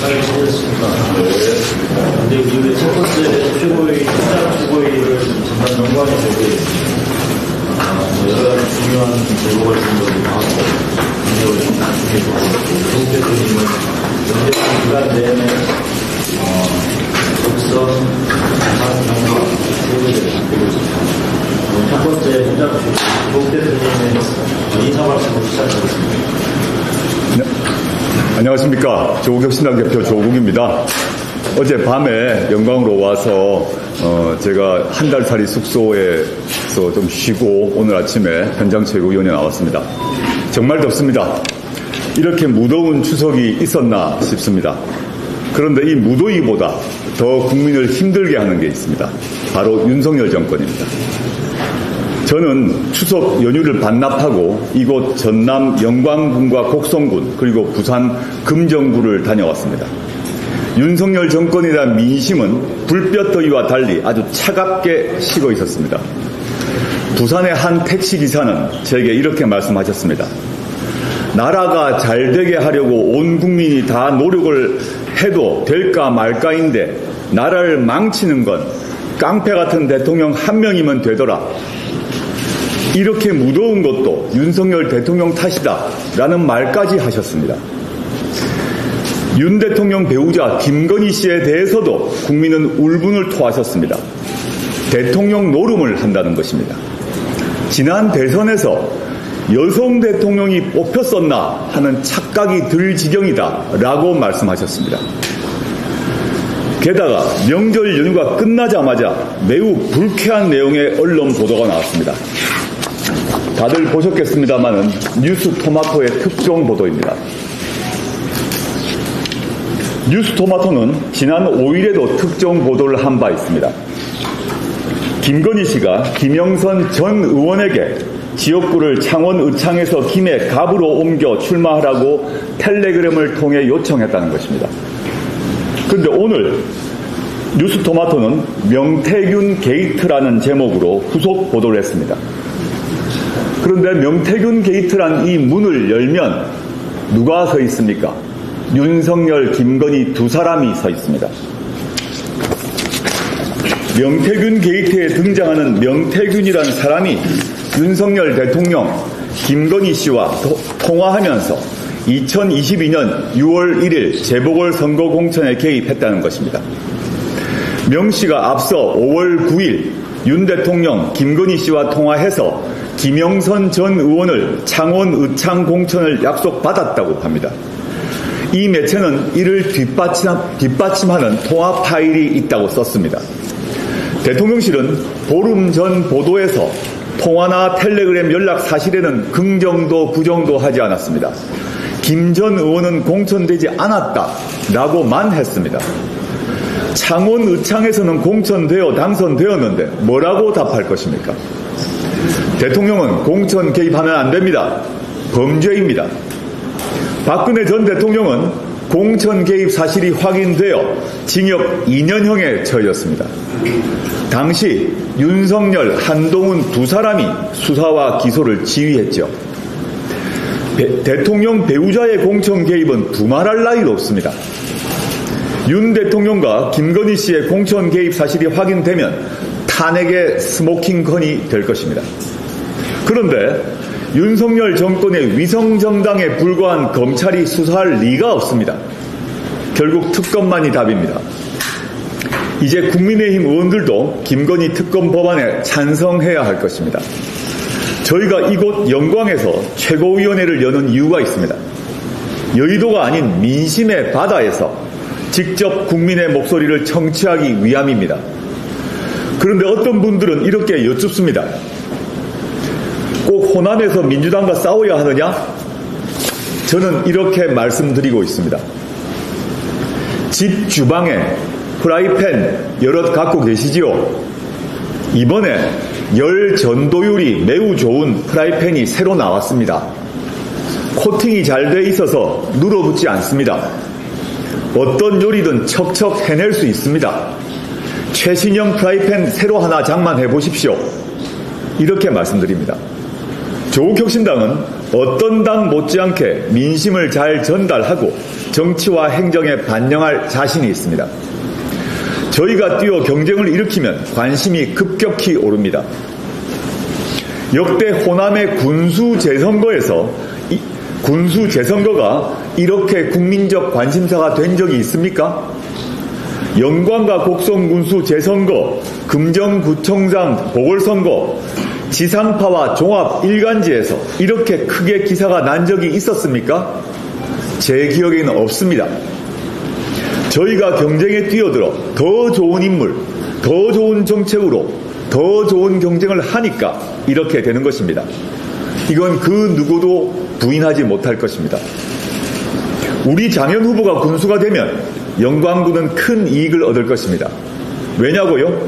잘 지냈습니다. 근데 우리 첫 번째 최고위, 현장 최고위를 정말 영광이 되고 있습니다. 여러 가지 중요한 제보가 있는 것도 하고, 굉장히 나중에 보고, 송 대표님은 연대 기간 내내, 독선, 경과, 세계를 바꾸고 있습니다. 첫 번째 현장 최고위, 송 대표님의 인사 말씀을 시작하겠습니다. 네. 안녕하십니까. 조국혁신당 대표 조국입니다. 어젯밤에 영광으로 와서 제가 한 달살이 숙소에서 좀 쉬고 오늘 아침에 현장 최고위원회에 나왔습니다. 정말 덥습니다. 이렇게 무더운 추석이 있었나 싶습니다. 그런데 이 무더위보다 더 국민을 힘들게 하는 게 있습니다. 바로 윤석열 정권입니다. 저는 추석 연휴를 반납하고 이곳 전남 영광군과 곡성군 그리고 부산 금정구를 다녀왔습니다. 윤석열 정권에 대한 민심은 불볕더위와 달리 아주 차갑게 식어 있었습니다. 부산의 한 택시기사는 저에게 이렇게 말씀하셨습니다. 나라가 잘 되게 하려고 온 국민이 다 노력을 해도 될까 말까인데 나라를 망치는 건 깡패 같은 대통령 한 명이면 되더라. 이렇게 무더운 것도 윤석열 대통령 탓이다 라는 말까지 하셨습니다. 윤 대통령 배우자 김건희 씨에 대해서도 국민은 울분을 토하셨습니다. 대통령 노름을 한다는 것입니다. 지난 대선에서 여성 대통령이 뽑혔었나 하는 착각이 들 지경이다 라고 말씀하셨습니다. 게다가 명절 연휴가 끝나자마자 매우 불쾌한 내용의 언론 보도가 나왔습니다. 다들 보셨겠습니다만은 뉴스토마토의 특종 보도입니다. 뉴스토마토는 지난 5일에도 특종 보도를 한 바 있습니다. 김건희 씨가 김영선 전 의원에게 지역구를 창원 의창에서 김해 갑으로 옮겨 출마하라고 텔레그램을 통해 요청했다는 것입니다. 그런데 오늘 뉴스토마토는 명태균 게이트라는 제목으로 후속 보도를 했습니다. 그런데 명태균 게이트란 이 문을 열면 누가 서 있습니까? 윤석열, 김건희 두 사람이 서 있습니다. 명태균 게이트에 등장하는 명태균이란 사람이 윤석열 대통령, 김건희 씨와 통화하면서 2022년 6월 1일 재보궐선거 공천에 개입했다는 것입니다. 명 씨가 앞서 5월 9일 윤 대통령, 김건희 씨와 통화해서 김영선 전 의원을 창원 의창 공천을 약속받았다고 합니다. 이 매체는 이를 뒷받침하는 통화 파일이 있다고 썼습니다. 대통령실은 보름 전 보도에서 통화나 텔레그램 연락 사실에는 긍정도 부정도 하지 않았습니다. 김 전 의원은 공천되지 않았다라고만 했습니다. 창원 의창에서는 공천되어 당선되었는데 뭐라고 답할 것입니까? 대통령은 공천 개입하면 안 됩니다. 범죄입니다. 박근혜 전 대통령은 공천 개입 사실이 확인되어 징역 2년형에 처해졌습니다. 당시 윤석열, 한동훈 두 사람이 수사와 기소를 지휘했죠. 대통령 배우자의 공천 개입은 두말할 나위도 없습니다. 윤 대통령과 김건희 씨의 공천 개입 사실이 확인되면 탄핵의 스모킹건이 될 것입니다. 그런데 윤석열 정권의 위성정당에 불과한 검찰이 수사할 리가 없습니다. 결국 특검만이 답입니다. 이제 국민의힘 의원들도 김건희 특검 법안에 찬성해야 할 것입니다. 저희가 이곳 영광에서 최고위원회를 여는 이유가 있습니다. 여의도가 아닌 민심의 바다에서 직접 국민의 목소리를 청취하기 위함입니다. 그런데 어떤 분들은 이렇게 여쭙습니다. 꼭 호남에서 민주당과 싸워야 하느냐? 저는 이렇게 말씀드리고 있습니다. 집 주방에 프라이팬 여럿 갖고 계시지요? 이번에 열 전도율이 매우 좋은 프라이팬이 새로 나왔습니다. 코팅이 잘 돼 있어서 눌어붙지 않습니다. 어떤 요리든 척척 해낼 수 있습니다. 최신형 프라이팬 새로 하나 장만해 보십시오. 이렇게 말씀드립니다. 조국혁신당은 어떤 당 못지않게 민심을 잘 전달하고 정치와 행정에 반영할 자신이 있습니다. 저희가 뛰어 경쟁을 일으키면 관심이 급격히 오릅니다. 역대 호남의 군수 재선거가 이렇게 국민적 관심사가 된 적이 있습니까? 영광과 곡성 군수 재선거, 금정구청장 보궐선거, 지상파와 종합 일간지에서 이렇게 크게 기사가 난 적이 있었습니까? 제 기억에는 없습니다. 저희가 경쟁에 뛰어들어 더 좋은 인물, 더 좋은 정책으로 더 좋은 경쟁을 하니까 이렇게 되는 것입니다. 이건 그 누구도 부인하지 못할 것입니다. 우리 장현 후보가 군수가 되면 영광군은 큰 이익을 얻을 것입니다. 왜냐고요?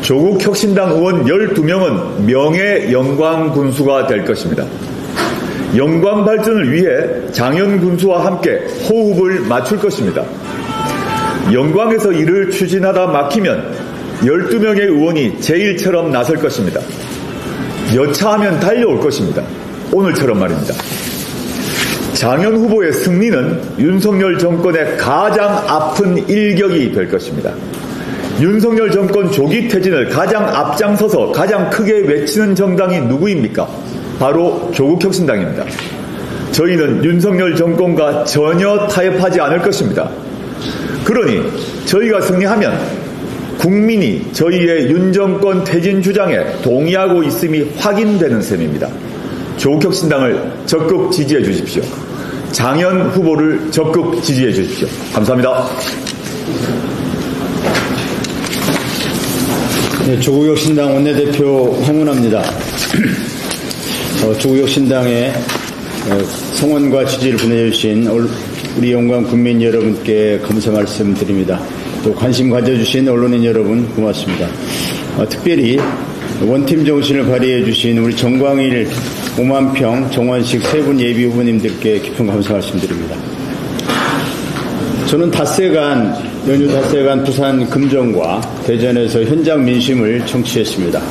조국 혁신당 의원 12명은 명예 영광 군수가 될 것입니다. 영광 발전을 위해 장현 군수와 함께 호흡을 맞출 것입니다. 영광에서 일을 추진하다 막히면 12명의 의원이 제1처럼 나설 것입니다. 여차하면 달려올 것입니다. 오늘처럼 말입니다. 장현 후보의 승리는 윤석열 정권의 가장 아픈 일격이 될 것입니다. 윤석열 정권 조기 퇴진을 가장 앞장서서 가장 크게 외치는 정당이 누구입니까? 바로 조국혁신당입니다. 저희는 윤석열 정권과 전혀 타협하지 않을 것입니다. 그러니 저희가 승리하면 국민이 저희의 윤 정권 퇴진 주장에 동의하고 있음이 확인되는 셈입니다. 조국혁신당을 적극 지지해 주십시오. 장현 후보를 적극 지지해 주십시오. 감사합니다. 네, 조국혁신당 원내대표 황운하입니다. 조국혁신당에 성원과 지지를 보내주신 우리 영광 국민 여러분께 감사 말씀드립니다. 또 관심 가져주신 언론인 여러분 고맙습니다. 특별히 원팀 정신을 발휘해 주신 우리 정광일, 오만평, 정원식 세 분 예비 후보님들께 깊은 감사 말씀드립니다. 저는 연휴 닷새간 부산 금정과 대전에서 현장 민심을 청취했습니다.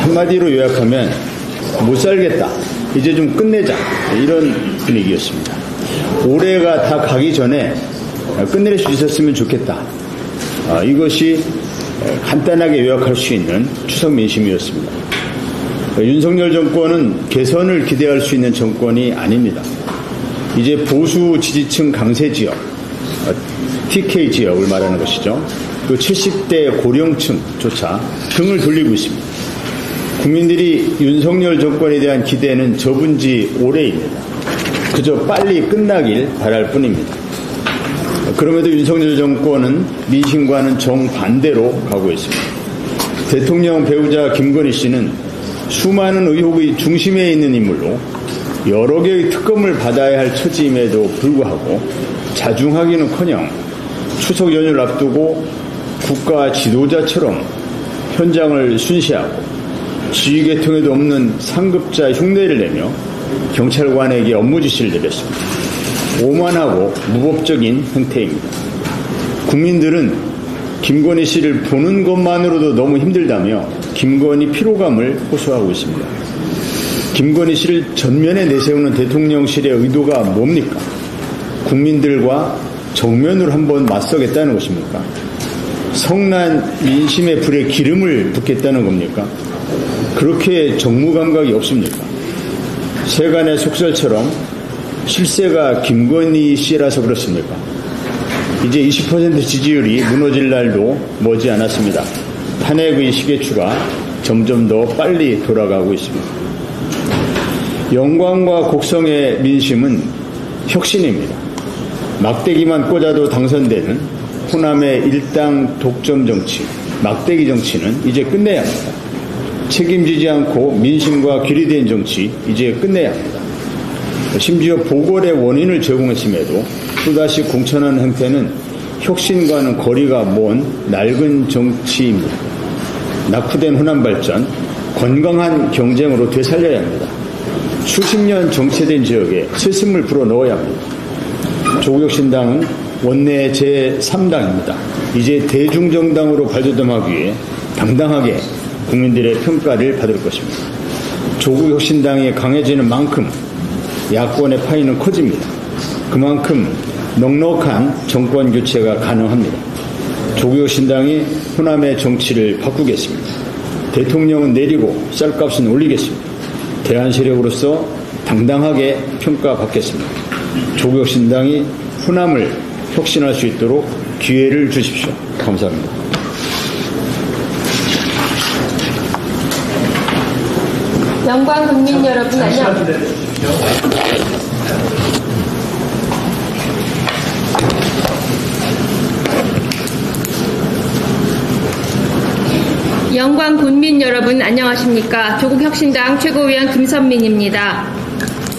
한마디로 요약하면 못 살겠다, 이제 좀 끝내자, 이런 분위기였습니다. 올해가 다 가기 전에 끝낼 수 있었으면 좋겠다. 이것이 간단하게 요약할 수 있는 추석 민심이었습니다. 윤석열 정권은 개선을 기대할 수 있는 정권이 아닙니다. 이제 보수 지지층 강세 지역, TK 지역을 말하는 것이죠. 그 70대 고령층조차 등을 돌리고 있습니다. 국민들이 윤석열 정권에 대한 기대는 접은 지 오래입니다. 그저 빨리 끝나길 바랄 뿐입니다. 그럼에도 윤석열 정권은 민심과는 정반대로 가고 있습니다. 대통령 배우자 김건희 씨는 수많은 의혹의 중심에 있는 인물로 여러 개의 특검을 받아야 할 처지임에도 불구하고 자중하기는커녕 추석 연휴를 앞두고 국가 지도자처럼 현장을 순시하고 지휘계통에도 없는 상급자 흉내를 내며 경찰관에게 업무 지시를 내렸습니다. 오만하고 무법적인 행태입니다. 국민들은 김건희 씨를 보는 것만으로도 너무 힘들다며 김건희 피로감을 호소하고 있습니다. 김건희 씨를 전면에 내세우는 대통령실의 의도가 뭡니까? 국민들과 정면으로 한번 맞서겠다는 것입니까? 성난 민심의 불에 기름을 붓겠다는 겁니까? 그렇게 정무감각이 없습니까? 세간의 속설처럼 실세가 김건희 씨라서 그렇습니까? 이제 20% 지지율이 무너질 날도 머지 않았습니다. 탄핵의 시계추가 점점 더 빨리 돌아가고 있습니다. 영광과 곡성의 민심은 혁신입니다. 막대기만 꽂아도 당선되는 호남의 일당 독점 정치, 막대기 정치는 이제 끝내야 합니다. 책임지지 않고 민심과 괴리된 정치 이제 끝내야 합니다. 심지어 보궐의 원인을 제공했음에도 또다시 공천하는 행태는 혁신과는 거리가 먼 낡은 정치입니다. 낙후된 호남 발전, 건강한 경쟁으로 되살려야 합니다. 수십 년 정체된 지역에 새슴을 불어넣어야 합니다. 조국혁신당은 원내 제3당입니다. 이제 대중정당으로 발돋움하기 위해 당당하게 국민들의 평가를 받을 것입니다. 조국혁신당이 강해지는 만큼 야권의 파이는 커집니다. 그만큼 넉넉한 정권 교체가 가능합니다. 조국혁신당이 호남의 정치를 바꾸겠습니다. 대통령은 내리고 쌀값은 올리겠습니다. 대안 세력으로서 당당하게 평가받겠습니다. 조국혁신당이 호남을 혁신할 수 있도록 기회를 주십시오. 감사합니다. 영광 국민 여러분 안녕하십니까. 영광 국민 여러분 안녕하십니까. 조국혁신당 최고위원 김선민입니다.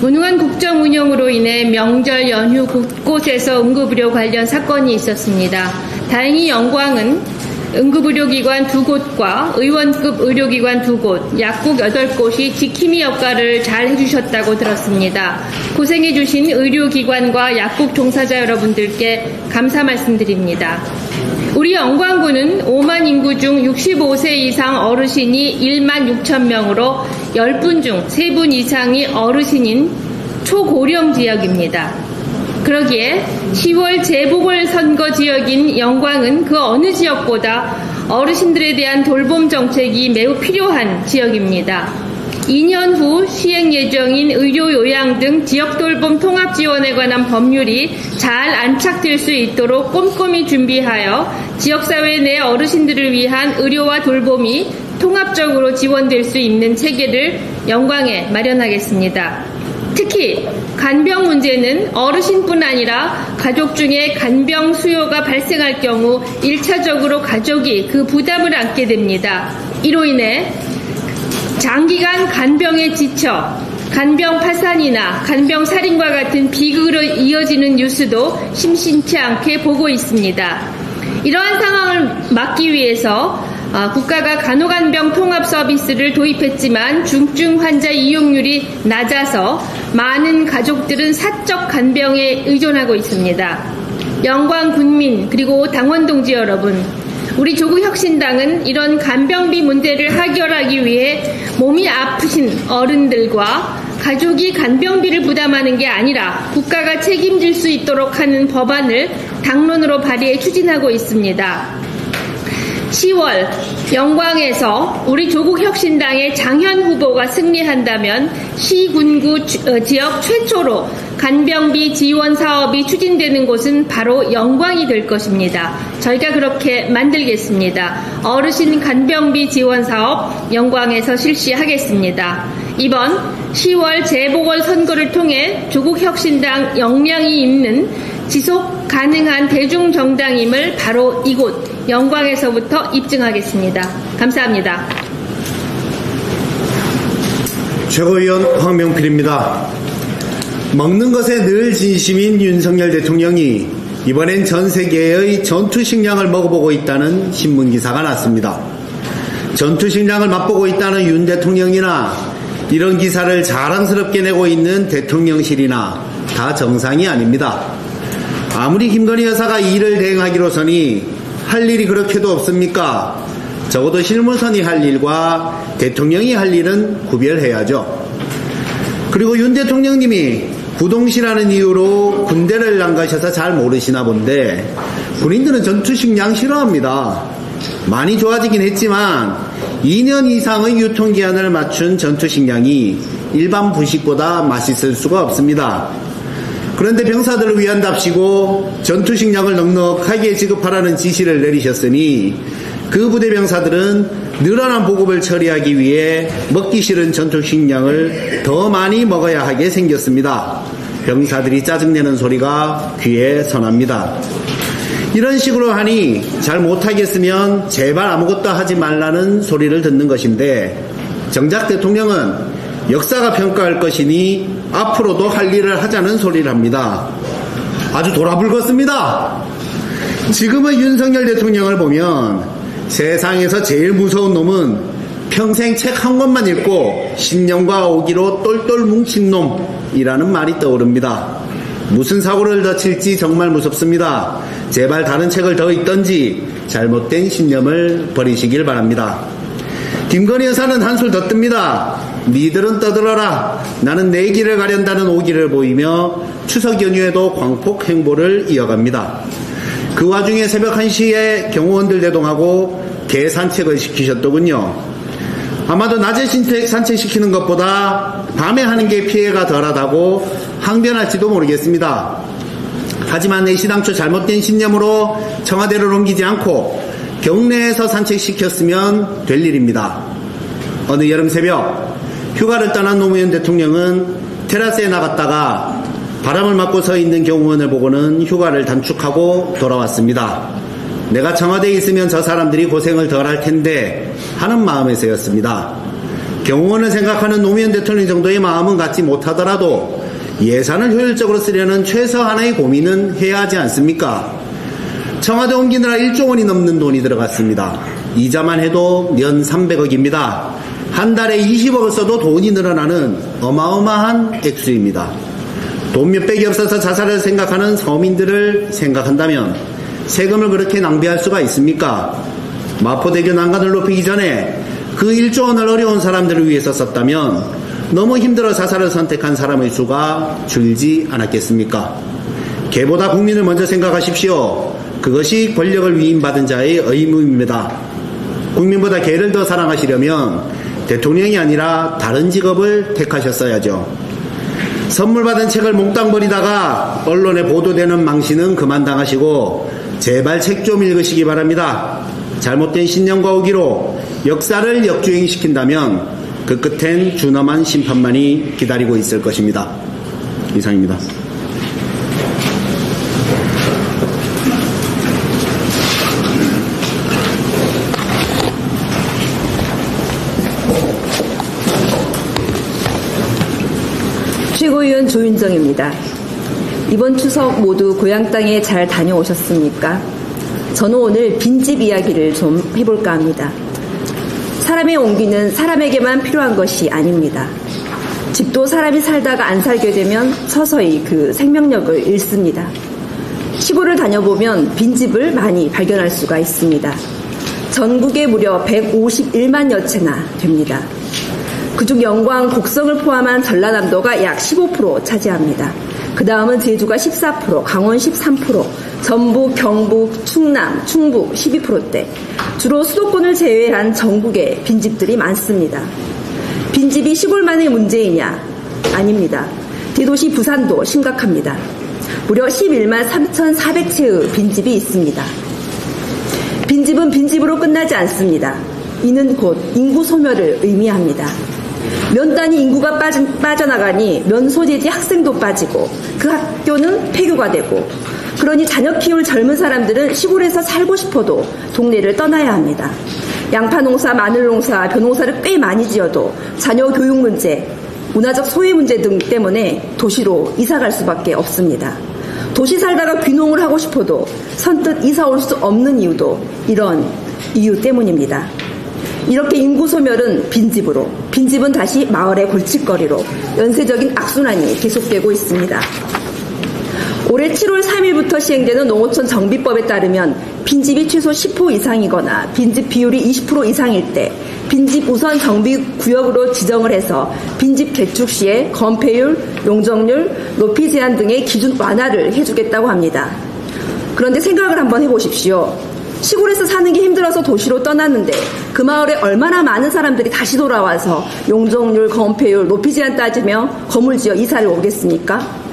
무능한 국정 운영으로 인해 명절 연휴 곳곳에서 응급의료 관련 사건이 있었습니다. 다행히 영광은 응급의료기관 2곳과 의원급 의료기관 2곳, 약국 8곳이 지킴이 역할을 잘 해주셨다고 들었습니다. 고생해주신 의료기관과 약국 종사자 여러분들께 감사 말씀드립니다. 우리 영광군은 5만 인구 중 65세 이상 어르신이 1만 6천 명으로 10분 중 3분 이상이 어르신인 초고령 지역입니다. 그러기에 10월 재보궐선거 지역인 영광은 그 어느 지역보다 어르신들에 대한 돌봄 정책이 매우 필요한 지역입니다. 2년 후 시행 예정인 의료 요양 등 지역 돌봄 통합 지원에 관한 법률이 잘 안착될 수 있도록 꼼꼼히 준비하여 지역사회 내 어르신들을 위한 의료와 돌봄이 통합적으로 지원될 수 있는 체계를 영광에 마련하겠습니다. 특히 간병 문제는 어르신뿐 아니라 가족 중에 간병 수요가 발생할 경우 1차적으로 가족이 그 부담을 안게 됩니다. 이로 인해 장기간 간병에 지쳐 간병 파산이나 간병 살인과 같은 비극으로 이어지는 뉴스도 심심치 않게 보고 있습니다. 이러한 상황을 막기 위해서 국가가 간호간병 통합 서비스를 도입했지만 중증 환자 이용률이 낮아서 많은 가족들은 사적 간병에 의존하고 있습니다. 영광 군민 그리고 당원 동지 여러분, 우리 조국혁신당은 이런 간병비 문제를 해결하기 위해 몸이 아프신 어른들과 가족이 간병비를 부담하는 게 아니라 국가가 책임질 수 있도록 하는 법안을 당론으로 발의해 추진하고 있습니다. 10월 영광에서 우리 조국혁신당의 장현 후보가 승리한다면 시군구 지역 최초로 간병비 지원 사업이 추진되는 곳은 바로 영광이 될 것입니다. 저희가 그렇게 만들겠습니다. 어르신 간병비 지원 사업 영광에서 실시하겠습니다. 이번 10월 재보궐선거를 통해 조국혁신당 역량이 있는 지속 가능한 대중정당임을 바로 이곳 영광에서부터 입증하겠습니다. 감사합니다. 최고위원 황명필입니다. 먹는 것에 늘 진심인 윤석열 대통령이 이번엔 전 세계의 전투식량을 먹어보고 있다는 신문기사가 났습니다. 전투식량을 맛보고 있다는 윤 대통령이나 이런 기사를 자랑스럽게 내고 있는 대통령실이나 다 정상이 아닙니다. 아무리 김건희 여사가 이 일을 대행하기로서니 할 일이 그렇게도 없습니까? 적어도 실무선이 할 일과 대통령이 할 일은 구별해야죠. 그리고 윤 대통령님이 구동시라는 이유로 군대를 안 가셔서 잘 모르시나 본데 군인들은 전투식량 싫어합니다. 많이 좋아지긴 했지만 2년 이상의 유통기한을 맞춘 전투식량이 일반 분식보다 맛있을 수가 없습니다. 그런데 병사들을 위한답시고 전투식량을 넉넉하게 지급하라는 지시를 내리셨으니 그 부대 병사들은 늘어난 보급을 처리하기 위해 먹기 싫은 전투식량을 더 많이 먹어야 하게 생겼습니다. 병사들이 짜증내는 소리가 귀에 선합니다. 이런 식으로 하니 잘 못하겠으면 제발 아무것도 하지 말라는 소리를 듣는 것인데 정작 대통령은 역사가 평가할 것이니 앞으로도 할 일을 하자는 소리를 합니다. 아주 돌아불겠습니다. 지금의 윤석열 대통령을 보면 세상에서 제일 무서운 놈은 평생 책 한 권만 읽고 신념과 오기로 똘똘 뭉친 놈이라는 말이 떠오릅니다. 무슨 사고를 더 칠지 정말 무섭습니다. 제발 다른 책을 더 읽던지 잘못된 신념을 버리시길 바랍니다. 김건희 여사는 한술 더 뜹니다. 니들은 떠들어라. 나는 내 길을 가련다는 오기를 보이며 추석 연휴에도 광폭 행보를 이어갑니다. 그 와중에 새벽 1시에 경호원들 대동하고 개 산책을 시키셨더군요. 아마도 낮에 산책시키는 것보다 밤에 하는 게 피해가 덜하다고 항변할지도 모르겠습니다. 하지만 애시당초 잘못된 신념으로 청와대를 옮기지 않고 경내에서 산책시켰으면 될 일입니다. 어느 여름 새벽 휴가를 떠난 노무현 대통령은 테라스에 나갔다가 바람을 맞고 서 있는 경호원을 보고는 휴가를 단축하고 돌아왔습니다. 내가 청와대에 있으면 저 사람들이 고생을 덜 할 텐데 하는 마음에서였습니다. 경호원을 생각하는 노무현 대통령 정도의 마음은 갖지 못하더라도 예산을 효율적으로 쓰려는 최소한의 고민은 해야 하지 않습니까? 청와대 옮기느라 1조 원이 넘는 돈이 들어갔습니다. 이자만 해도 년 300억입니다. 한 달에 20억을 써도 돈이 늘어나는 어마어마한 액수입니다. 돈 몇백이 없어서 자살을 생각하는 서민들을 생각한다면 세금을 그렇게 낭비할 수가 있습니까? 마포대교 난간을 높이기 전에 그 1조 원을 어려운 사람들을 위해서 썼다면 너무 힘들어 자살을 선택한 사람의 수가 줄지 않았겠습니까? 개보다 국민을 먼저 생각하십시오. 그것이 권력을 위임받은 자의 의무입니다. 국민보다 개를 더 사랑하시려면 대통령이 아니라 다른 직업을 택하셨어야죠. 선물 받은 책을 몽땅 버리다가 언론에 보도되는 망신은 그만 당하시고 제발 책 좀 읽으시기 바랍니다. 잘못된 신념과 오기로 역사를 역주행시킨다면 그 끝엔 준엄한 심판만이 기다리고 있을 것입니다. 이상입니다. 최고위원 조윤정입니다. 이번 추석 모두 고향 땅에 잘 다녀오셨습니까? 저는 오늘 빈집 이야기를 좀 해볼까 합니다. 사람의 온기는 사람에게만 필요한 것이 아닙니다. 집도 사람이 살다가 안 살게 되면 서서히 그 생명력을 잃습니다. 시골을 다녀보면 빈집을 많이 발견할 수가 있습니다. 전국에 무려 151만여 채나 됩니다. 그중 영광, 곡성을 포함한 전라남도가 약 15% 차지합니다. 그 다음은 제주가 14%, 강원 13%, 전북, 경북, 충남, 충북 12%대. 주로 수도권을 제외한 전국에 빈집들이 많습니다. 빈집이 시골만의 문제이냐? 아닙니다. 대도시 부산도 심각합니다. 무려 11만 3,400채의 빈집이 있습니다. 빈집은 빈집으로 끝나지 않습니다. 이는 곧 인구 소멸을 의미합니다. 면 단위 인구가 빠져나가니 면 소재지 학생도 빠지고 그 학교는 폐교가 되고 그러니 자녀 키울 젊은 사람들은 시골에서 살고 싶어도 동네를 떠나야 합니다. 양파 농사, 마늘 농사, 벼농사를 꽤 많이 지어도 자녀 교육 문제, 문화적 소외 문제 등 때문에 도시로 이사갈 수밖에 없습니다. 도시 살다가 귀농을 하고 싶어도 선뜻 이사 올 수 없는 이유도 이런 이유 때문입니다. 이렇게 인구 소멸은 빈집으로, 빈집은 다시 마을의 골칫거리로 연쇄적인 악순환이 계속되고 있습니다. 올해 7월 3일부터 시행되는 농어촌 정비법에 따르면 빈집이 최소 10호 이상이거나 빈집 비율이 20% 이상일 때 빈집 우선 정비구역으로 지정을 해서 빈집 개축 시에 건폐율, 용적률, 높이 제한 등의 기준 완화를 해주겠다고 합니다. 그런데 생각을 한번 해보십시오. 시골에서 사는 게 힘들어서 도시로 떠났는데 그 마을에 얼마나 많은 사람들이 다시 돌아와서 용적률, 건폐율, 높이 제한 따지며 건물 지어 이사를 오겠습니까?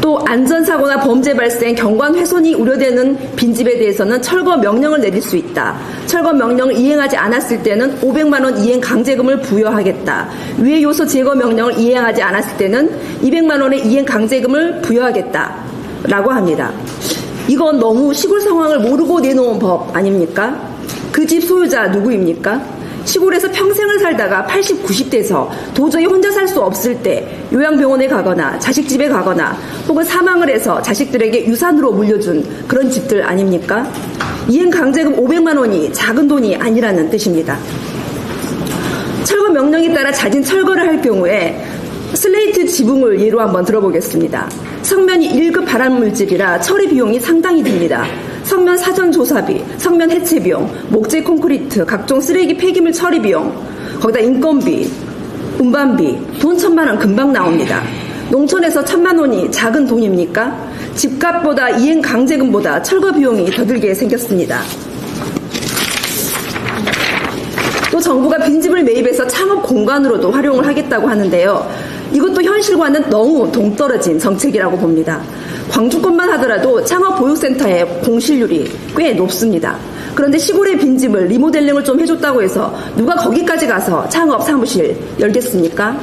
또 안전사고나 범죄 발생, 경관 훼손이 우려되는 빈집에 대해서는 철거 명령을 내릴 수 있다. 철거 명령을 이행하지 않았을 때는 500만 원 이행 강제금을 부여하겠다. 위해 요소 제거 명령을 이행하지 않았을 때는 200만 원의 이행 강제금을 부여하겠다. 라고 합니다. 이건 너무 시골 상황을 모르고 내놓은 법 아닙니까? 그 집 소유자 누구입니까? 시골에서 평생을 살다가 80, 90대에서 도저히 혼자 살 수 없을 때 요양병원에 가거나 자식집에 가거나 혹은 사망을 해서 자식들에게 유산으로 물려준 그런 집들 아닙니까? 이행 강제금 500만 원이 작은 돈이 아니라는 뜻입니다. 철거 명령에 따라 자진 철거를 할 경우에 슬레이트 지붕을 예로 한번 들어보겠습니다. 성면이 1급 발암물질이라 처리 비용이 상당히 듭니다. 성면 사전 조사비, 성면 해체 비용, 목재 콘크리트, 각종 쓰레기 폐기물 처리 비용, 거기다 인건비, 운반비, 돈 1,000만 원 금방 나옵니다. 농촌에서 1,000만 원이 작은 돈입니까? 집값보다 이행 강제금보다 철거 비용이 더 들게 생겼습니다. 또 정부가 빈집을 매입해서 창업 공간으로도 활용을 하겠다고 하는데요. 이것도 현실과는 너무 동떨어진 정책이라고 봅니다. 광주권만 하더라도 창업보육센터의 공실률이 꽤 높습니다. 그런데 시골의 빈집을 리모델링을 좀 해줬다고 해서 누가 거기까지 가서 창업 사무실 열겠습니까?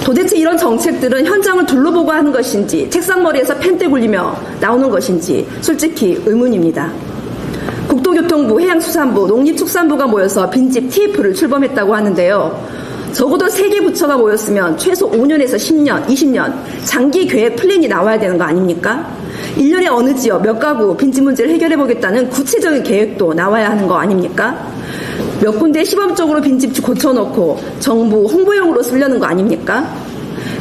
도대체 이런 정책들은 현장을 둘러보고 하는 것인지 책상머리에서 펜대 굴리며 나오는 것인지 솔직히 의문입니다. 국토교통부, 해양수산부, 농림축산부가 모여서 빈집 TF를 출범했다고 하는데요. 적어도 3개 부처가 모였으면 최소 5년에서 10년, 20년 장기 계획 플랜이 나와야 되는 거 아닙니까? 1년에 어느 지역 몇 가구 빈집 문제를 해결해보겠다는 구체적인 계획도 나와야 하는 거 아닙니까? 몇 군데 시범적으로 빈집 고쳐놓고 정부 홍보용으로 쓰려는 거 아닙니까?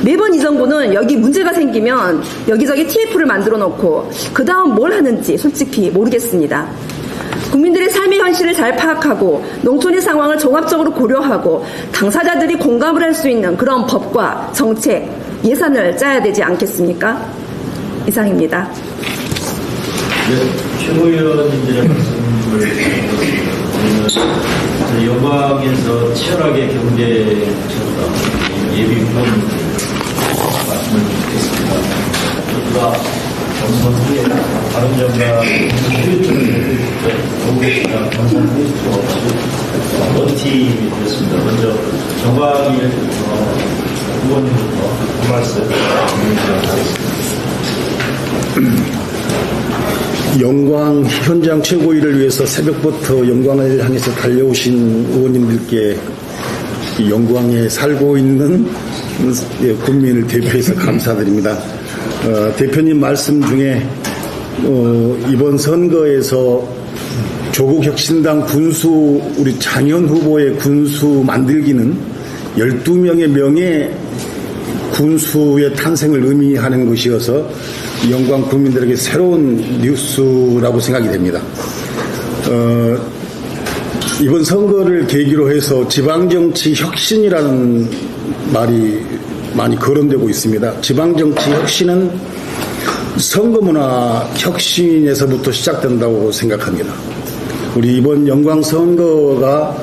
매번 이 정부는 여기 문제가 생기면 여기저기 TF를 만들어 놓고 그 다음 뭘 하는지 솔직히 모르겠습니다. 국민들의 삶의 현실을 잘 파악하고 농촌의 상황을 종합적으로 고려하고 당사자들이 공감을 할 수 있는 그런 법과 정책, 예산을 짜야 되지 않겠습니까? 이상입니다. 네, 최고위원님들의 말씀을 저희는 영광에서 치열하게 경쟁하셨던 예비 후보님들 말씀을 듣겠습니다. 저희가 경선 후에 다른 점과 후유증을 정부가 경선 후유증 없이 원팀이 되었습니다. 먼저 정광일 후보님부터 한 말씀 드리겠습니다. 영광 현장 최고위를 위해서 새벽부터 영광을 향해서 달려오신 의원님들께 영광에 살고 있는 국민을 대표해서 감사드립니다. 대표님 말씀 중에 이번 선거에서 조국혁신당 군수 우리 장현 후보의 군수 만들기는 12명의 명예 군수의 탄생을 의미하는 것이어서 영광 국민들에게 새로운 뉴스라고 생각이 됩니다. 이번 선거를 계기로 해서 지방정치 혁신이라는 말이 많이 거론되고 있습니다. 지방정치 혁신은 선거문화 혁신에서부터 시작된다고 생각합니다. 우리 이번 영광 선거가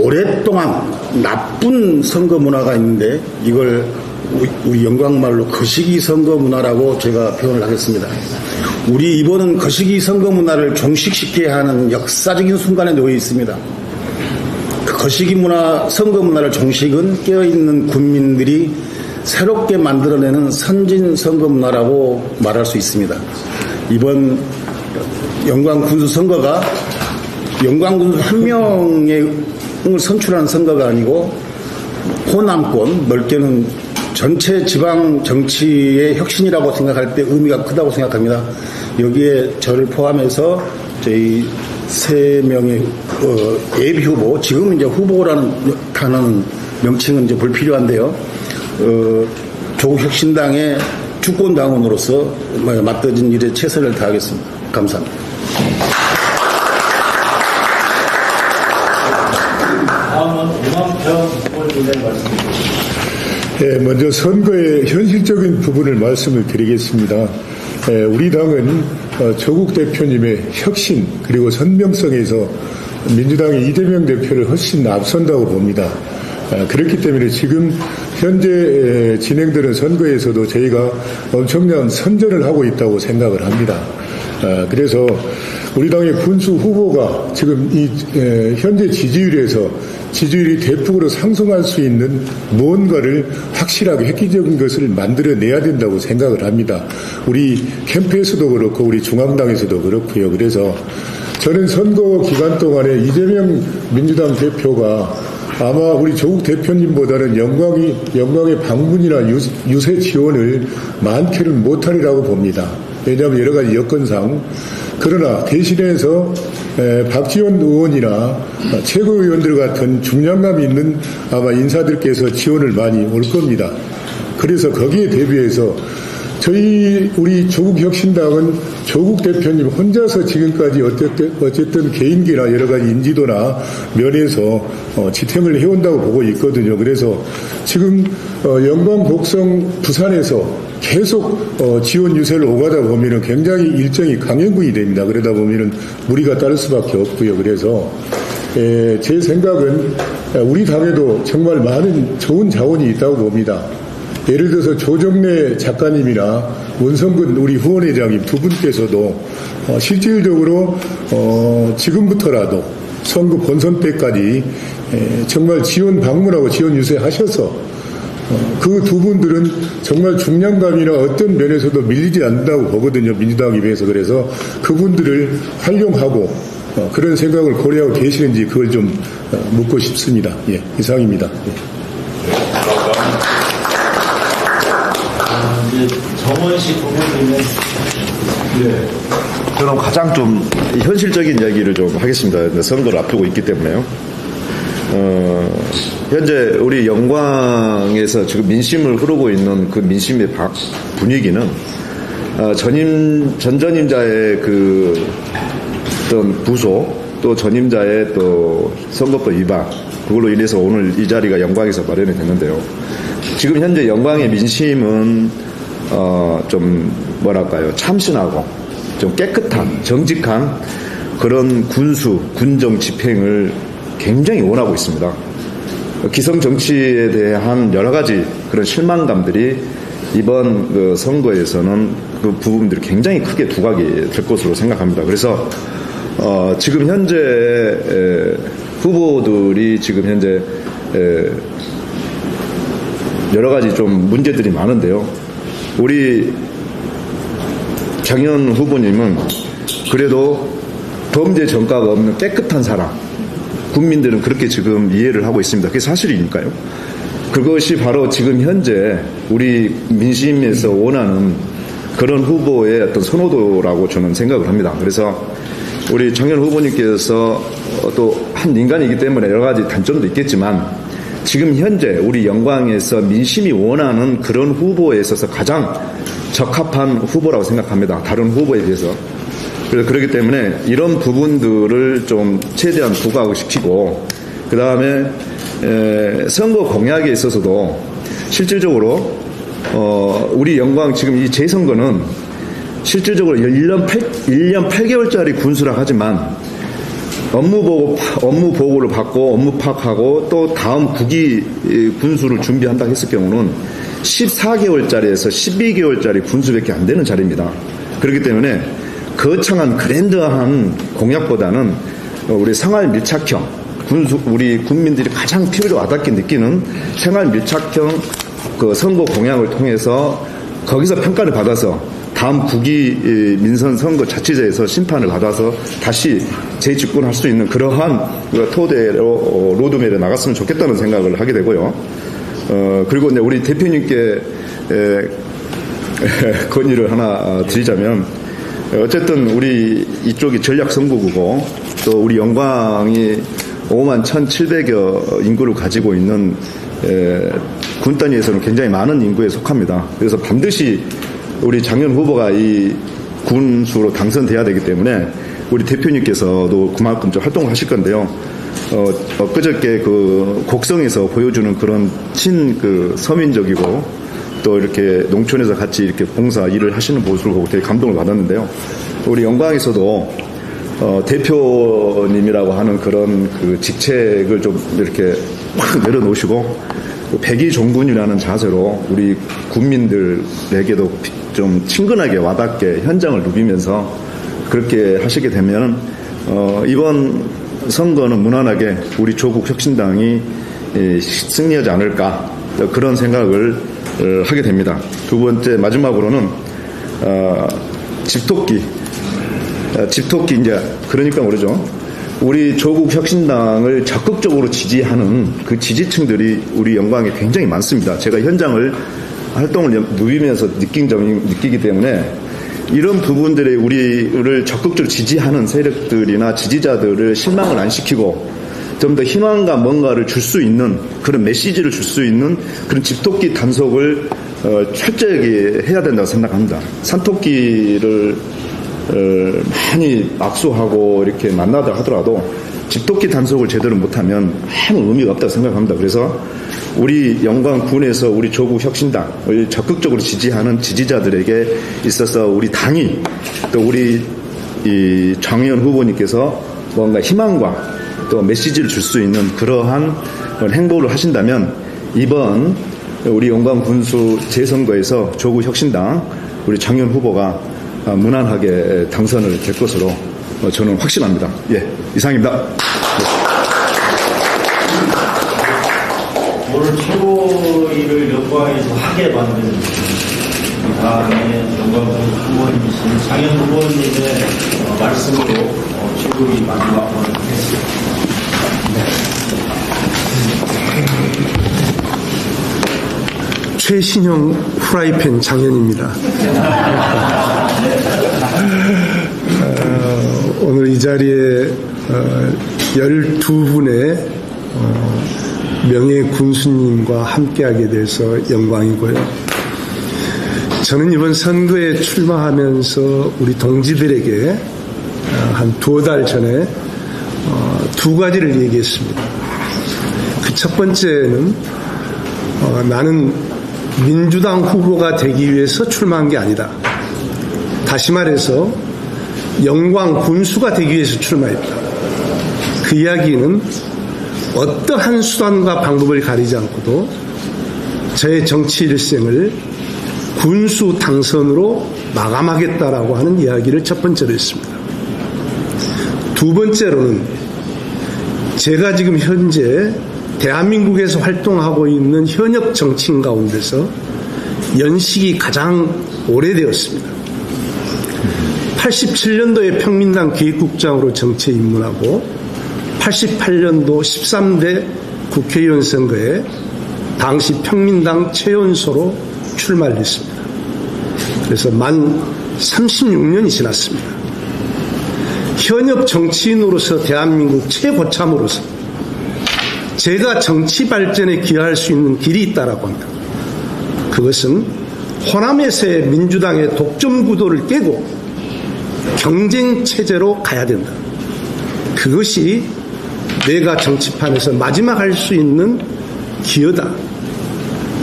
오랫동안 나쁜 선거 문화가 있는데 이걸 우리 영광말로 거시기 선거 문화라고 제가 표현을 하겠습니다. 우리 이번은 거시기 선거 문화를 종식시켜야 하는 역사적인 순간에 놓여 있습니다. 그 거시기 문화, 선거 문화를 종식은 깨어있는 국민들이 새롭게 만들어내는 선진 선거 문화라고 말할 수 있습니다. 이번 영광 군수 선거가 영광 군수 한 명을 선출하는 선거가 아니고 호남권, 넓게는 전체 지방 정치의 혁신이라고 생각할 때 의미가 크다고 생각합니다. 여기에 저를 포함해서 저희 3명의 예비 후보, 지금은 이제 후보라는 단어는 명칭은 이제 불필요한데요. 조국혁신당의 주권당원으로서 맡겨진 일에 최선을 다하겠습니다. 감사합니다. 다음은 오만평 후보님의 말씀입니다. 네, 먼저 선거의 현실적인 부분을 말씀을 드리겠습니다. 우리 당은 조국 대표님의 혁신 그리고 선명성에서 민주당의 이재명 대표를 훨씬 앞선다고 봅니다. 그렇기 때문에 지금 현재 진행되는 선거에서도 저희가 엄청난 선전을 하고 있다고 생각을 합니다. 그래서 우리 당의 군수 후보가 지금 이 현재 지지율이 대폭으로 상승할 수 있는 무언가를 확실하게 획기적인 것을 만들어내야 된다고 생각을 합니다. 우리 캠프에서도 그렇고 우리 중앙당에서도 그렇고요. 그래서 저는 선거 기간 동안에 이재명 민주당 대표가 아마 우리 조국 대표님보다는 영광의 방문이나 유세 지원을 많게는 못하리라고 봅니다. 왜냐하면 여러 가지 여건상. 그러나 대신해서 박지원 의원이나 최고위원들 같은 중량감 있는 아마 인사들께서 지원을 많이 올 겁니다. 그래서 거기에 대비해서 우리 조국혁신당은 조국 대표님 혼자서 지금까지 어쨌든 개인기나 여러 가지 인지도나 면에서 지탱을 해온다고 보고 있거든요. 그래서 지금 영광, 곡성, 부산에서 계속 지원 유세를 오가다 보면은 굉장히 일정이 강행군이 됩니다. 그러다 보면은 무리가 따를 수밖에 없고요. 그래서 제 생각은 우리 당에도 정말 많은 좋은 자원이 있다고 봅니다. 예를 들어서 조정래 작가님이나 원성근 우리 후원회장님 두 분께서도 실질적으로 지금부터라도 선거 본선 때까지 정말 지원 방문하고 지원 유세하셔서 그 두 분들은 정말 중량감이나 어떤 면에서도 밀리지 않는다고 보거든요. 민주당에 비해서. 그래서 그분들을 활용하고 그런 생각을 고려하고 계시는지 그걸 좀 묻고 싶습니다. 예, 이상입니다. 예. 정원식 부모님은 네. 그럼 가장 좀 현실적인 이야기를 좀 하겠습니다. 선거를 앞두고 있기 때문에요. 현재 우리 영광에서 지금 민심을 흐르고 있는 그 민심의 분위기는 전임자의 그 어떤 부소 또 전임자의 또 선거법 위반 그걸로 인해서 오늘 이 자리가 영광에서 마련이 됐는데요. 지금 현재 영광의 민심은 좀 뭐랄까요 참신하고 좀 깨끗한 정직한 그런 군정 집행을 굉장히 원하고 있습니다. 기성 정치에 대한 여러 가지 그런 실망감들이 이번 그 선거에서는 그 부분들이 굉장히 크게 두각이 될 것으로 생각합니다. 그래서 지금 현재 후보들이 지금 현재 여러 가지 좀 문제들이 많은데요. 우리 장현 후보님은 그래도 범죄 전과가 없는 깨끗한 사람, 국민들은 그렇게 지금 이해를 하고 있습니다. 그게 사실이니까요. 그것이 바로 지금 현재 우리 민심에서 원하는 그런 후보의 어떤 선호도라고 저는 생각을 합니다. 그래서 우리 장현 후보님께서 또 한 인간이기 때문에 여러 가지 단점도 있겠지만 지금 현재 우리 영광에서 민심이 원하는 그런 후보에 있어서 가장 적합한 후보라고 생각합니다. 다른 후보에 비해서. 그래서 그렇기 때문에 이런 부분들을 좀 최대한 부각시키고 그 다음에 선거 공약에 있어서도 실질적으로 우리 영광 지금 이 재선거는 실질적으로 1년 8개월짜리 군수라 하지만 업무 보고를 받고 업무 파악하고 또 다음 국기 군수를 준비한다 했을 경우는 14개월짜리에서 12개월짜리 군수밖에 안 되는 자리입니다. 그렇기 때문에 거창한 그랜드한 공약보다는 우리 생활 밀착형 우리 국민들이 가장 필요로 와닿게 느끼는 생활 밀착형 그 선거 공약을 통해서 거기서 평가를 받아서 다음 국기 민선 선거 자치제에서 심판을 받아서 다시 재집권할 수 있는 그러한 토대로 로드맵에 나갔으면 좋겠다는 생각을 하게 되고요. 그리고 이제 우리 대표님께 건의를 하나 드리자면 어쨌든 우리 이쪽이 전략 선거구고 또 우리 영광이 51,700여 인구를 가지고 있는 군 단위에서는 굉장히 많은 인구에 속합니다. 그래서 반드시 우리 장현 후보가 이 군수로 당선돼야 되기 때문에 우리 대표님께서도 그만큼 좀 활동을 하실 건데요. 그저께 그 곡성에서 보여주는 그런 서민적이고 또 이렇게 농촌에서 같이 이렇게 봉사 일을 하시는 모습을 보고 되게 감동을 받았는데요. 우리 영광에서도 대표님이라고 하는 그런 그 직책을 좀 이렇게 확 내려놓으시고 백의종군이라는 자세로 우리 국민들에게도 좀 친근하게 와닿게 현장을 누비면서 그렇게 하시게 되면 이번 선거는 무난하게 우리 조국 혁신당이 승리하지 않을까 그런 생각을 하게 됩니다. 두 번째 마지막으로는 집토끼 이제 그러니까 모르죠. 우리 조국 혁신당을 적극적으로 지지하는 그 지지층들이 우리 영광에 굉장히 많습니다. 제가 현장을 활동을 누비면서 느끼기 때문에 이런 부분들에 우리를 적극적으로 지지하는 세력들이나 지지자들을 실망을 안 시키고 좀 더 희망과 뭔가를 줄 수 있는 그런 메시지를 줄 수 있는 그런 집토끼 단속을 철저하게 해야 된다고 생각합니다. 산토끼를 많이 악수하고 이렇게 만나다 하더라도 집토끼 단속을 제대로 못하면 아무 의미가 없다고 생각합니다. 그래서 우리 영광군에서 우리 조국 혁신당을 적극적으로 지지하는 지지자들에게 있어서 우리 당이 또 우리 이 장의원 후보님께서 뭔가 희망과 또 메시지를 줄 수 있는 그러한 행보를 하신다면 이번 우리 영광군수 재선거에서 조국 혁신당 우리 장의원 후보가 무난하게 당선을 될 것으로 저는 확신합니다. 예, 이상입니다. 오늘 최고위를 영광에서 하게 만든 다음에 영광군 후보님이신 장현 후보님의 말씀으로 최고위 마지막으로 하겠습니다. 최신형 후라이팬 장현입니다. 오늘 이 자리에 12분의 명예 군수님과 함께하게 돼서 영광이고요. 저는 이번 선거에 출마하면서 우리 동지들에게 한 2달 전에 2가지를 얘기했습니다. 그 첫 번째는 나는 민주당 후보가 되기 위해서 출마한 게 아니다. 다시 말해서 영광 군수가 되기 위해서 출마했다. 그 이야기는 어떠한 수단과 방법을 가리지 않고도 저의 정치 일생을 군수 당선으로 마감하겠다라고 하는 이야기를 첫 번째로 했습니다. 두 번째로는 제가 지금 현재 대한민국에서 활동하고 있는 현역 정치인 가운데서 연식이 가장 오래되었습니다. 87년도에 평민당 기획국장으로 정치에 입문하고 88년도 13대 국회의원 선거에 당시 평민당 최연소로 출마를 했습니다. 그래서 만 36년이 지났습니다. 현역 정치인으로서 대한민국 최고참으로서 제가 정치 발전에 기여할 수 있는 길이 있다라고 합니다. 그것은 호남에서의 민주당의 독점 구도를 깨고 경쟁 체제로 가야 된다. 그것이 내가 정치판에서 마지막 할 수 있는 기여다.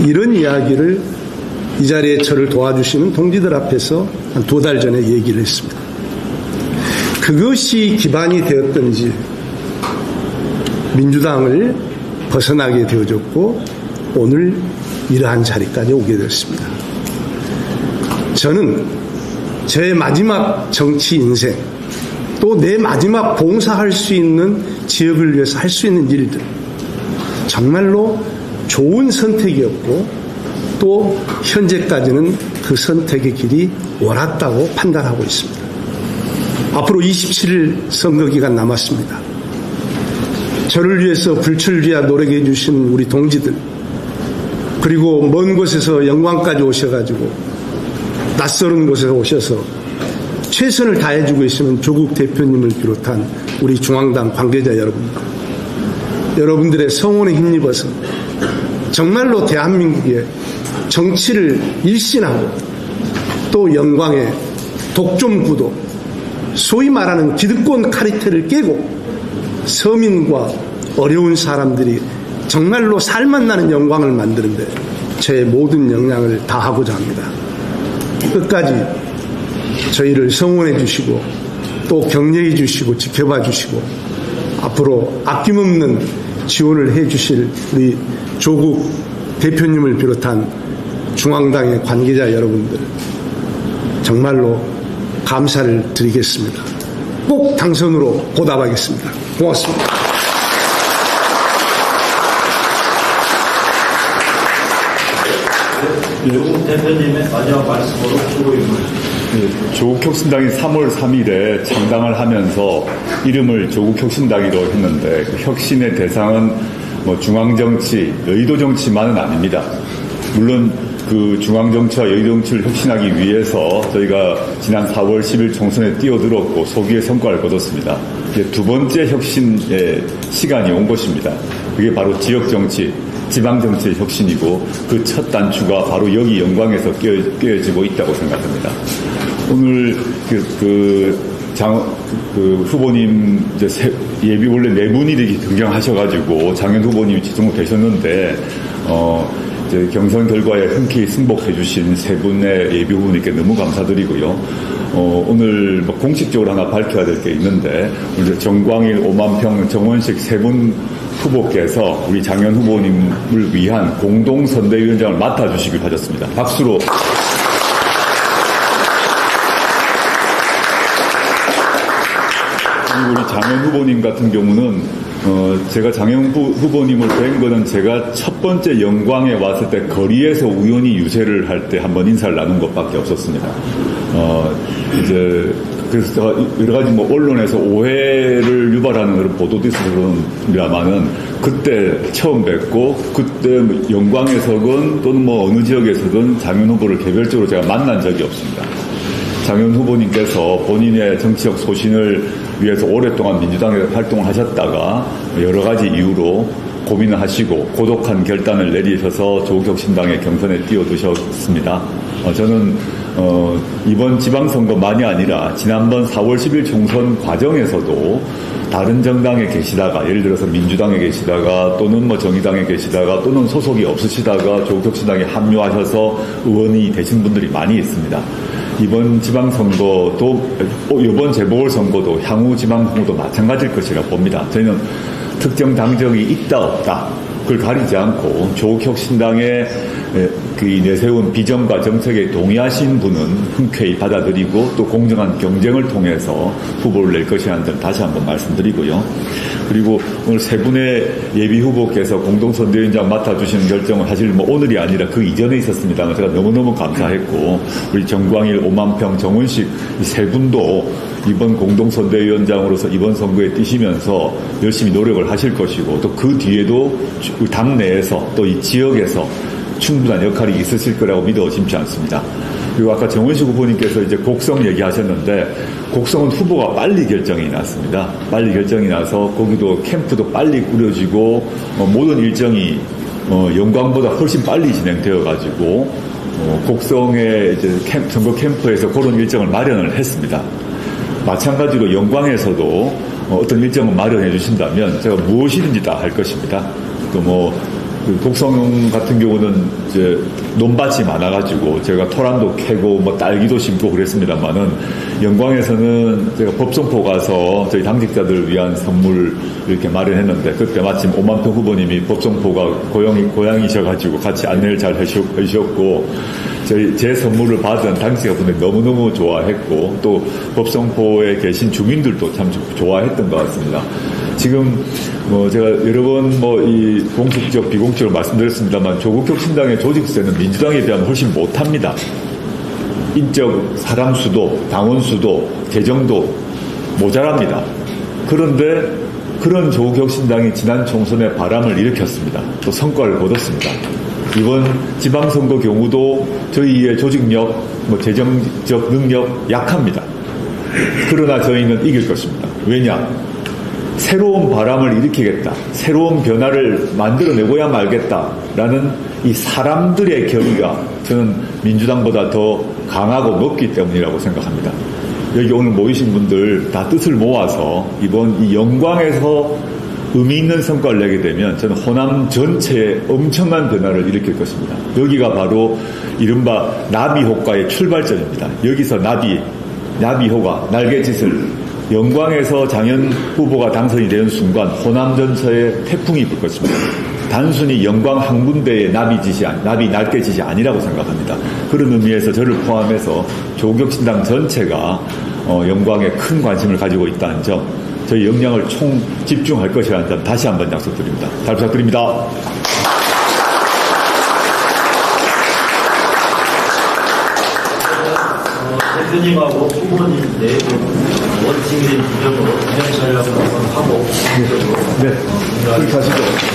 이런 이야기를 이 자리에 저를 도와주시는 동지들 앞에서 한 2달 전에 얘기를 했습니다. 그것이 기반이 되었던지 민주당을 벗어나게 되어졌고 오늘 이러한 자리까지 오게 됐습니다. 저는 제 마지막 정치 인생 또 내 마지막 봉사할 수 있는 지역을 위해서 할 수 있는 일들 정말로 좋은 선택이었고 또 현재까지는 그 선택의 길이 옳았다고 판단하고 있습니다. 앞으로 27일 선거기간 남았습니다. 저를 위해서 불출주야 노력해 주신 우리 동지들 그리고 먼 곳에서 영광까지 오셔가지고 낯설은 곳에서 오셔서 최선을 다해주고 계시는 조국 대표님을 비롯한 우리 중앙당 관계자 여러분들의 성원에 힘입어서 정말로 대한민국의 정치를 일신하고 또 영광의 독점 구도 소위 말하는 기득권 카르텔을 깨고 서민과 어려운 사람들이 정말로 살맛나는 영광을 만드는데 제 모든 역량을 다하고자 합니다. 끝까지 저희를 성원해 주시고 또 격려해 주시고 지켜봐 주시고 앞으로 아낌없는 지원을 해 주실 우리 조국 대표님을 비롯한 중앙당의 관계자 여러분들 정말로 감사를 드리겠습니다. 꼭 당선으로 보답하겠습니다. 고맙습니다. 조국 대표님의 마지막 말씀으로 최고위원을 조국 혁신당이 3월 3일에 창당을 하면서 이름을 조국 혁신당이라고 했는데 그 혁신의 대상은 중앙정치, 여의도정치만은 아닙니다. 물론 그 중앙정치와 여의도정치를 혁신하기 위해서 저희가 지난 4월 10일 총선에 뛰어들었고 소기의 성과를 거뒀습니다. 이제 두 번째 혁신의 시간이 온 것입니다. 그게 바로 지역정치, 지방정치의 혁신이고 그 첫 단추가 바로 여기 영광에서 끼어지고 있다고 생각합니다. 오늘 후보님 예비 원래 네 분이 이렇게 등장하셔가지고 장현 후보님이 지정되셨는데 이제 경선 결과에 흔쾌히 승복해주신 세 분의 예비 후보님께 너무 감사드리고요. 오늘 공식적으로 하나 밝혀야 될 게 있는데 이제 정광일, 오만평, 정원식 세 분 후보께서 우리 장현 후보님을 위한 공동선대위원장을 맡아주시길 하셨습니다. 박수로. 그리고 우리 장현 후보님 같은 경우는 제가 장현 후보님을 뵌 거는 제가 첫 번째 영광에 왔을 때 거리에서 우연히 유세를 할 때 한번 인사를 나눈 것밖에 없었습니다. 이제 그래서 여러 가지 언론에서 오해를 유발하는 그런 보도도 있어서 그런가마는 그때 처음 뵙고 그때 영광에서든 또는 어느 지역에서든 장현 후보를 개별적으로 제가 만난 적이 없습니다. 장현 후보님께서 본인의 정치적 소신을 위해서 오랫동안 민주당에 활동을 하셨다가 여러 가지 이유로 고민을 하시고 고독한 결단을 내리셔서 조국혁신당의 경선에 뛰어드셨습니다. 저는 이번 지방선거만이 아니라 지난번 4월 10일 총선 과정에서도 다른 정당에 계시다가 예를 들어서 민주당에 계시다가 또는 정의당에 계시다가 또는 소속이 없으시다가 조국혁신당에 합류하셔서 의원이 되신 분들이 많이 있습니다. 이번 지방선거도 이번 재보궐선거도 향후 지방선거도 마찬가지일 것이라 봅니다. 저희는 특정 당적이 있다 없다 그걸 가리지 않고 조국혁신당의 내세운 비전과 정책에 동의하신 분은 흔쾌히 받아들이고 또 공정한 경쟁을 통해서 후보를 낼 것이라는 점 다시 한번 말씀드리고요. 그리고 오늘 세 분의 예비 후보께서 공동선대위원장 맡아주시는 결정은 사실 오늘이 아니라 그 이전에 있었습니다만 제가 너무너무 감사했고 우리 정광일, 오만평, 정원식 이 세 분도 이번 공동선대위원장으로서 이번 선거에 뛰시면서 열심히 노력을 하실 것이고 또 그 뒤에도 당내에서 또 이 지역에서 충분한 역할이 있으실 거라고 믿어 의심치 않습니다. 그리고 아까 정원식 후보님께서 이제 곡성 얘기하셨는데 곡성은 후보가 빨리 결정이 났습니다. 빨리 결정이 나서 거기도 캠프도 빨리 꾸려지고 모든 일정이 영광보다 훨씬 빨리 진행되어가지고 곡성의 이제 선거 캠프에서 그런 일정을 마련을 했습니다. 마찬가지로 영광에서도 어떤 일정을 마련해 주신다면 제가 무엇이든지 다 할 것입니다. 또 곡성 같은 경우는 이제 논밭이 많아가지고 제가 토란도 캐고 딸기도 심고 그랬습니다만은 영광에서는 제가 법성포 가서 저희 당직자들을 위한 선물 이렇게 마련했는데 그때 마침 오만평 후보님이 법성포가 고향이셔가지고 같이 안내를 잘 해주셨고 제 선물을 받은 당직자분들이 너무너무 좋아했고 또 법성포에 계신 주민들도 참 좋아했던 것 같습니다. 지금 제가 여러 번 이 공식적 비공식적으로 말씀드렸습니다만 조국혁신당의 조직세는 민주당에 비하면 훨씬 못합니다. 인적 사람 수도 당원 수도 재정도 모자랍니다. 그런데 그런 조국혁신당이 지난 총선에 바람을 일으켰습니다. 또 성과를 거뒀습니다. 이번 지방선거 경우도 저희의 조직력, 재정적 능력 약합니다. 그러나 저희는 이길 것입니다. 왜냐? 새로운 바람을 일으키겠다. 새로운 변화를 만들어내고야 말겠다라는 이 사람들의 결의가 저는 민주당보다 더 강하고 높기 때문이라고 생각합니다. 여기 오늘 모이신 분들 다 뜻을 모아서 이번 이 영광에서 의미 있는 성과를 내게 되면 저는 호남 전체에 엄청난 변화를 일으킬 것입니다. 여기가 바로 이른바 나비효과의 출발점입니다. 여기서 나비효과, 날갯짓을 영광에서 장현 후보가 당선이 되는 순간 호남 전체에 태풍이 불 것입니다. 단순히 영광 한 군데의 나비 날갯짓이 아니라고 생각합니다. 그런 의미에서 저를 포함해서 조국혁신당 전체가 영광에 큰 관심을 가지고 있다는 점, 저희 역량을 총 집중할 것이라는 점 다시 한번 약속드립니다. 잘 부탁드립니다. 대표님하고 후보님 원칙인 규정으로 진행 전략을 한번 하고 네, 그렇게 하시죠.